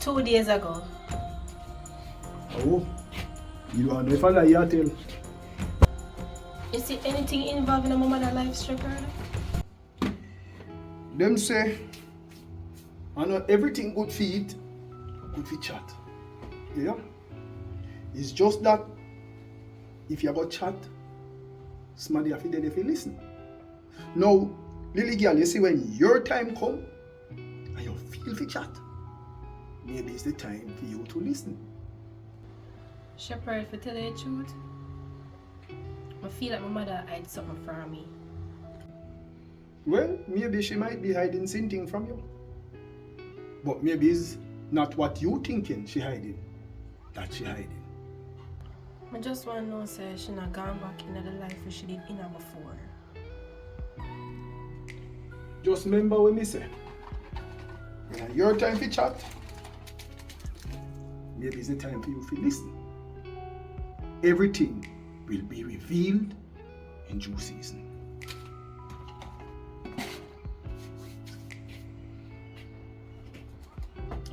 2 days ago. Oh, you don't know if I lie you tell. You see anything involving my mother's life, stripper? Them say, I know everything good for eat, good for chat. Yeah? It's just that if you got chat, somebody have to there if you listen. Now, Lily girl, you see when your time come and you feel for chat, maybe it's the time for you to listen. Shepherd, for tell you the truth, I feel like my mother hid something from me. Well, maybe she might be hiding something from you. But maybe it's not what you thinking she hiding, that she hiding. I just want to know, say, she not gone back into the life where she did in her before. Just remember what me say. When your time for chat, maybe it's the time for you to listen. Everything will be revealed in due season.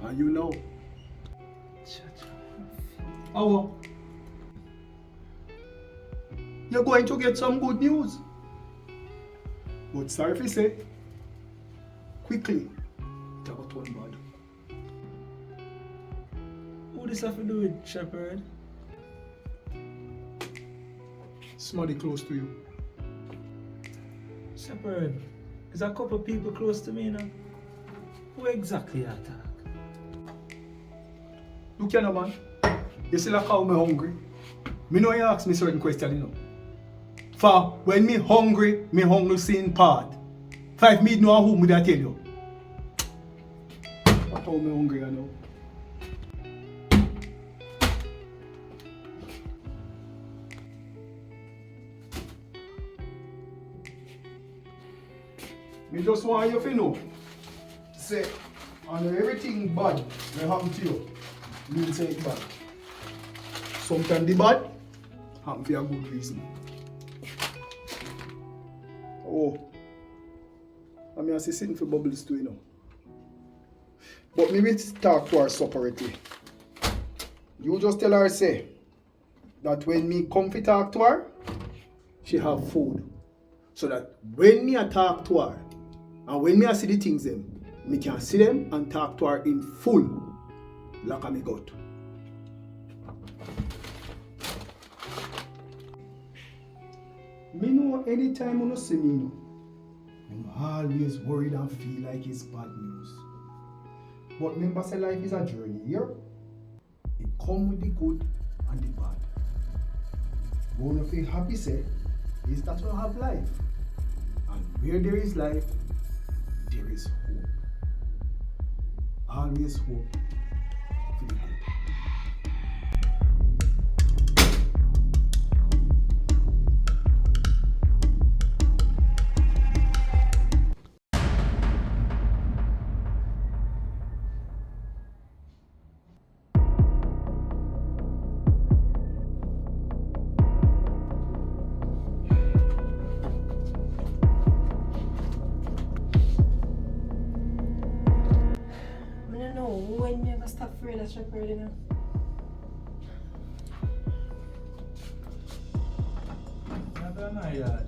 And you know. Oh, you're going to get some good news. But sorry if you say, quickly, it will turn bad. What does this have to do with Shepherd? Somebody close to you. Shepherd, there's a couple of people close to me now. Who exactly attack? Look here, man. You see like how me hungry? Me know you ask me certain questions, you know. For when me hungry seeing part. 5 me know who me I tell you. That's how me hungry, I know. Me just want you to know. Say, I know everything bad will happen to you. You say it bad. Sometimes the bad happen for a good reason. Oh, I mean I see sitting for bubbles too, you know. But me will talk to her separately. You just tell her say that when me come to talk to her, she have food. So that when me I talk to her and when me I see the things them, me can see them and talk to her in full. Like I me got. Me know anytime you see me, I'm always worried and feel like it's bad news. But remember, say life is a journey here. It comes with the good and the bad. One of the happy say is that you have life. And where there is life, there is hope. Always hope for the good. I don't know when you ever stop afraid of Shepherd, you know. Not in my yard.